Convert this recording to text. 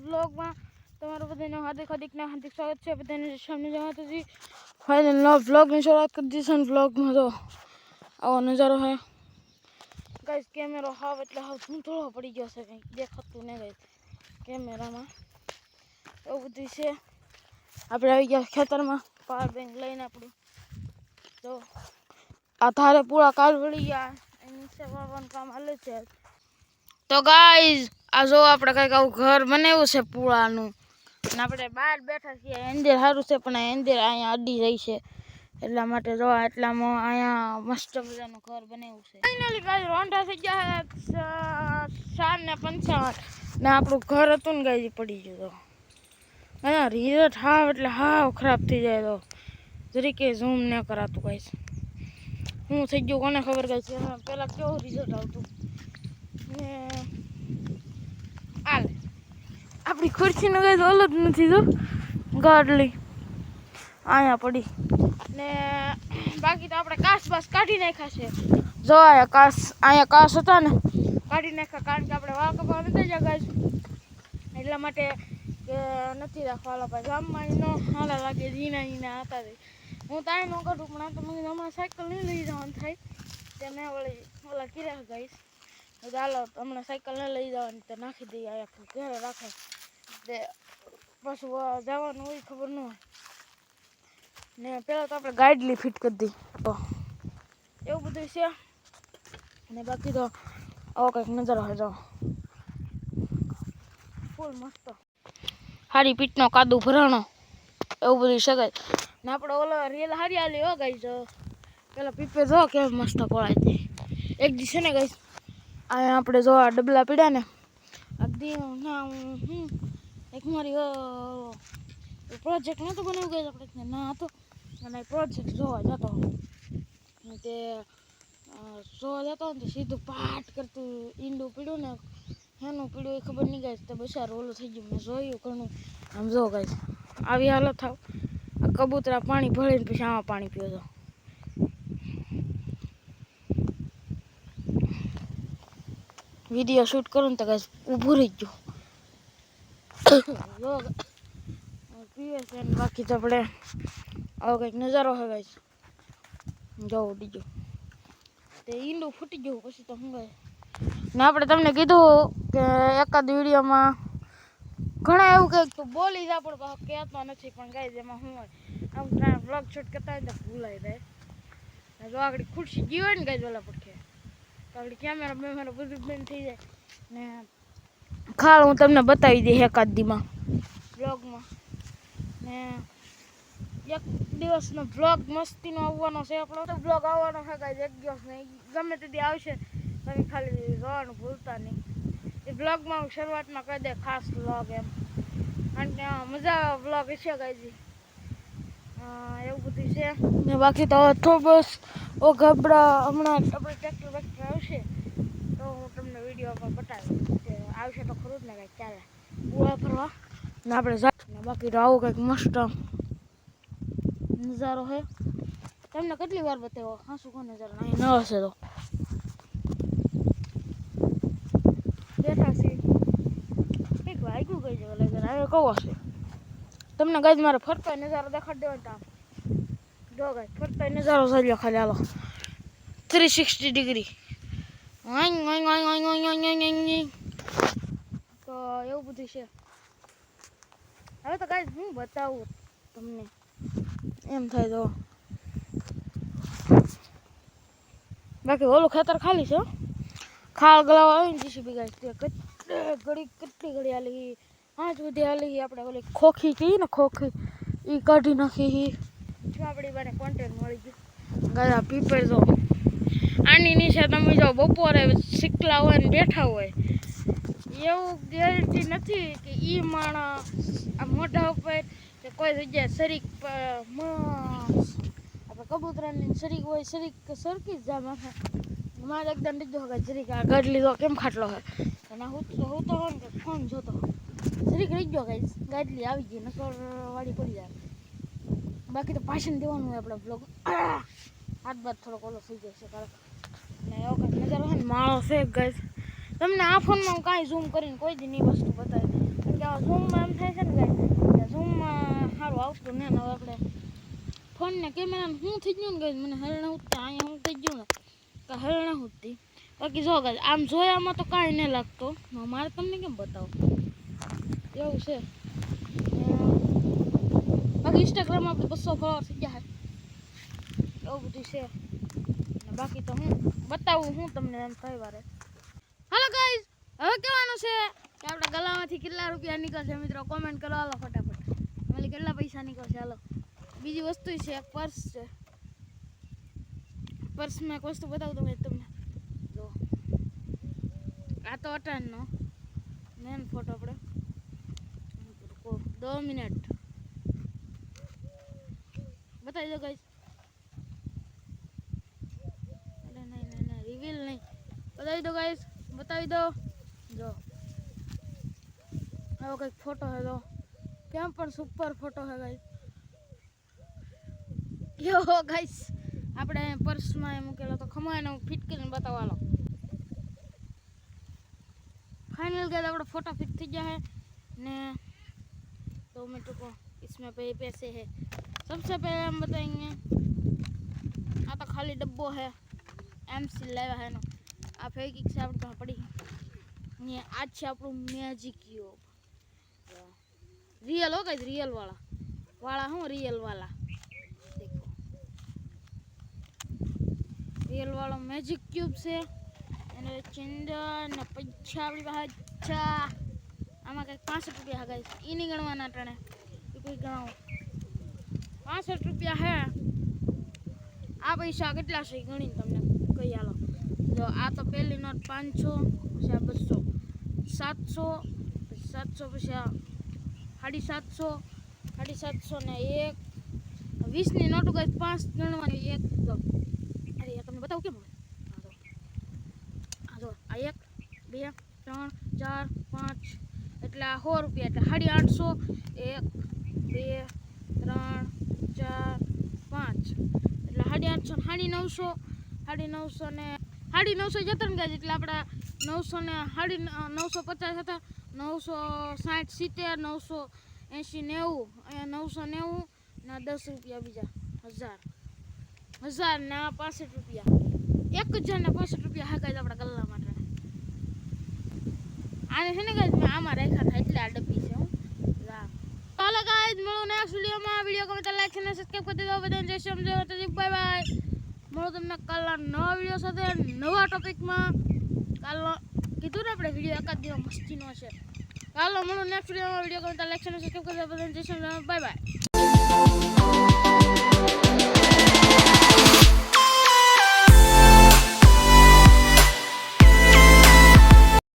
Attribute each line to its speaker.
Speaker 1: વ્લોગમાં તમારું બધાનું હાર્દિક સ્વાગત છે. બધાને સામે જવા તો ફાઇનલ વ્લોગની શરૂઆત કરી દીધી છે. વ્લોગમાં તો આવો નજારો છે ગાઈસ. કેમેરો હાવ એટલે હાવ ધૂંધળો પડી ગયો છે, કંઈક દેખાતું નહીં ગાઈસ કેમેરામાં. એવું બધું છે. આપણે આવી ગયા ખેતરમાં પાવર બેંક લઈને. આપણું તો આ ધારે પૂરા કાલ વળી ગયા, એની નીચે વાળવાનું કામ હાલે છે. તો ગાઈઝ આ જો આપણે કંઈક આવું ઘર બનાવ્યું છે પૂળાનું, અને આપણે બહાર બેઠા છીએ. એંદેર સારું છે, પણ એંદેર અહીંયા અડી રહી છે, એટલા માટે જો એટલામાં અહીંયા મસ્ત મજાનું ઘર બનાવ્યું છે. ફાઇનલી ગાઈઝ રોંઢા થઈ ગયા 4:55 ને આપણું ઘર હતું ને ગાઈઝ પડી ગયું. અહીંયા રિઝલ્ટ હાવ એટલે હાવ ખરાબ થઈ જાય. તો જરીકે ઝૂમ ન કરાતું ગાઈઝ. હું થઈ ગયું કોને ખબર ગાઈઝ. પહેલાં કેવું રિઝલ્ટ આવતું ને આલે આપણી ખુરશીનું કંઈ ઓલ જ નથી. તો ગાડલી અહીંયા પડી ને બાકી તો આપણે કાચ બાસ કાઢી નાખ્યા છે. જો અહીંયા કાચ હતા ને કાઢી નાખ્યા, કારણ કે આપણે વાળ કપા નથી જાય ગાઈસ, એટલા માટે કે નથી રાખવા. ભાઈ ગામમાં નો હાલા લાગે જીના હતા. હું તાય ન કાઢું, પણ આ તો મને અમારે સાયકલ નહીં લઈ જવાનું થાય તે મેં ઓલા કીધા ગાઈસ. ચાલો હમણાં સાયકલ ન લઈ જવાની તો નાખી દઈએ આખું ઘરે રાખે તે પાછું જવાનું હોય ખબર ન હોય ને. પહેલાં તો આપણે ગાઈડલી ફિટ કરી દઈએ, તો એવું બધું છે. અને બાકી તો આવો કંઈક નજારો હોય. જાઓ ફૂલ મસ્ત હારી પીઠનો કાદુ ભરાણો એવું બધું છે ગાઈસ. ને આપણે ઓલો રેલ હારી હાલી હો ગાઈસ. પેલા પીપે જો કેમ મસ્ત પડાય છે. એક દી છે ને ગાઈસ અહીંયા આપણે જો આ ડબલા પીડ્યા ને અગદી ના એક મારી પ્રોજેક્ટ નહોતો બનાવ્યું ગઈ આપણે ના હતો, અને પ્રોજેક્ટ જોવા જતો તે જોવા જતો ને તો સીધું પાટ કરતું ઈંડું પીડ્યું ને એનું પીડ્યું એ ખબર નહીં ગાઈસ. તો બસાર ઓલું થઈ ગયું. મેં જોયું ઘણું આમ જો ગાઈસ આવી હાલત થાવ. આ કબૂતરા પાણી ભરીને પછી આમાં પાણી પીવો છો. વિડીયો શૂટ કરું ને તો ગાઈસ ઊભું રહી ગયું પીવે છે. ને બાકી તો આપણે આવો કંઈક નજારો હોય ગાઈસ. જવું દીજો તે ઈંડું ફૂટી ગયું પછી તો શું ગાય. ને આપણે તમને કીધું કે એકાદ વિડીયોમાં ઘણા એવું કંઈક તો બોલી જાય પણ કહેતા નથી, પણ ગાઈસ એમાં શું હોય આમ વ્લોગ શૂટ કરતા હોય તો ભૂલાઈ જાય. જો આગળ ખુરશી ગઈ હોય ને ગાઈસ ઓલા પડખે તો આગળ કેમેરા બધું બંધ થઈ જાય. ને ખાલ હું તમને બતાવી દઈશ એકાદ દીમાં બ્લોગમાં. ને એક દિવસનો બ્લોગ મસ્તીનો આવવાનો છે. આપણો તો બ્લોગ આવવાનો છે ગાઈસ એક દિવસ નહીં, ગમે તે દી આવશે. તમે ખાલી જોવાનું ભૂલતા નહીં. એ બ્લોગમાં હું શરૂઆતમાં કહી દે ખાસ બ્લોગ એમ, કારણ કે મજા આવે બ્લોગ છે ગાઈસ. એવું બધું છે. ને બાકી તો તો બસ ઓ ગબડા હમણાં આપણે ટ્રેક્ટર આવશે તો હું તમને વિડીયોમાં બતાવીશ કે આવશે તો ખરું જ ને કાંઈક ક્યારે પૂરા ફરવા ને આપણે ને બાકી તો આવું કંઈક મસ્ત નજારો છે. તમને કેટલી વાર બતાવ્યો હા શું કો નજારો અહીં ન હશે તો બેઠા છીએ કંઈક વાગ્યું ગઈ જવા લાગે. હવે કહો હશે તમને ગાઈસ મારે ફરતો નજારો દેખાડી દેવાનો તો આમ જો ગાઈસ ફરતો નજારો ચાલ્યો ખાલી હાલો 360 ડિગ્રી. તો એવું બધું છે. હવે તો ગાઈસ હું બતાવું તમને એમ થાય તો. બાકી ઓલું ખેતર ખાલી છે. ખાલ ગલાવા આવી ને જીસીબી ગાઈસ કેટલી ઘડી હાલી 5 સુધી હાલી. આપણે ઓલી ખોખી કહીએ ને ખોખી એ કાઢી નાખી. જો આપણી બાને કોન્ટેન્ટ મળી ગયું ગાયા પીપર. જો આની નીચે તમે જો બપોરે શીખલા હોય ને બેઠા હોય એવું ગેરંટી નથી કે એ માણસ આ મોઢા ઉપર કે કોઈ જગ્યાએ શરીક આપણે કબૂતરાની શરીક હોય શરીક સરકી જ જાય માથે. મારે એકદમ લીધો હોય જરીક આ ગઢ લીધો કેમ ખાટલો હોય અને હું તો હોય ને કે ફોન જોતો જરીક રહી ગયો ગાઈસ. ગાડલી આવી ગઈ નકર વાળી પડી જાય. બાકી તો પાછળ દેવાનું હોય આપણે બ્લોગ. હાથ બાદ થોડોક ઓલો થઈ જશે કારણ ને એવો કંઈક નજારો હોય ને માળો છે ગાઈસ. તમને આ ફોનમાં હું કાંઈ ઝૂમ કરીને કોઈ દી નહીં વસ્તુ બતાવી, કારણ કે આ ઝૂમ ને હવે આપણે ફોનને કેમેરાને શું થઈ ગયું ને ગાઈસ મને હરણા ઉઠતા અહીંયા હું થઈ ગયું ને કે હરણા ઉઠતી બાકી જો ગાઈસ આમ જોયામાં તો કાંઈ નહીં લાગતો મારે તમને કેમ બતાવો એવું છે બાકી ઇન્સ્ટાગ્રામમાં આપણે 200 ફોલોવર થઈ ગયા એવું બધું છે ને બાકી તો હું બતાવું હું તમને એમ કઈ વારે હાલો ગાઈસ હવે કહેવાનું છે કે આપણા ગલામાંથી કેટલા રૂપિયા નીકળશે મિત્રો કોમેન્ટ કરો હાલો ફટાફટ મારી કેટલા પૈસા નીકળશે હાલો બીજી વસ્તુ છે એક પર્સ છે પર્સમાં એક વસ્તુ બતાવું તો તમને જો આ તો અટાણનો મેન ફોટો આપણે 2 મિનિટ બતાવી દો ગાઈસ અરે નહીં રિવીલ નહીં બતાવી દો ગાઈસ બતાવી દો જો આવો કંઈક ફોટો હે તો કેમ પણ સુપર ફોટો હે ગાઈસ યો ગાઈસ આપણે પર્સમાં એ મૂકેલો તો ખમાઈને હું ફિટ કરીને બતાવવાનો फाइनल गाइस अपना फोटो फिट थी गया है ने तो मैं तो इसमें पे पैसे है सबसे पहले हम बताएंगे आ तो खाली डब्बो है MC लाया है ना आप एक एक से आप पड़ी ये आज से आप मैजिक क्यूब रियल हो गाइस रियल वाला हूँ रियल वाला देखो रियल वाला मैजिक क्यूब से અને ચિંદર ને પૈસા આપણી પાસે અચ્છા આમાં કંઈક 65 રૂપિયા ગાઈસ એ નહીં ગણવાના ટણે એ કોઈ ગણાવો 65 રૂપિયા હે આ પૈસા કેટલા છે ગણીને તમને કહી હાલો જો આ તો પહેલી નોટ 500 પછી આ 200 700 પછી 700 પછી આ 750 ને 1 20ની નોટ ગાઈસ 5 ગણવાની 1 જો અરે તમને બતાવું કેમ જો આ 1 2 3 4 5 એટલે 100 રૂપિયા એટલે 850 1 2 3 4 5 એટલે 850 950 950 ને 950 જતા ને ગાઈસ એટલે આપણા 900 ને 950 હતા 960 70 980 90 અહીંયા 990 ના 10 રૂપિયા બીજા 1000 ના 65 રૂપિયા 1065 રૂપિયા હા ગાઈસ આપણા ગલ્લા માટે આને છે ને ગાઈસ મેં આમાં રાખ્યા હતા એટલે આ ડબ્બી છે હું ચાલો ગાઈસ મળો નેક્સ્ટ વિડીયોમાં વિડીયો ગમે તો લાઈક અને સબસ્ક્રાઇબ કરી દેજો બધાને જય શ્રી રામ જય બાય બાય મળો તમને કાલના નવા વિડીયો સાથે નવા ટોપિકમાં કાલનો કીધું ને આપણે વિડીયો એકાદ દિવસ મસ્તીનો છે ચાલો મળો નેક્સ્ટ વિડીયોમાં વિડીયો ગમે તો લાઈક અને સબસ્ક્રાઇબ કરી દેજો બધાને જય શ્રી રામ બાય બાય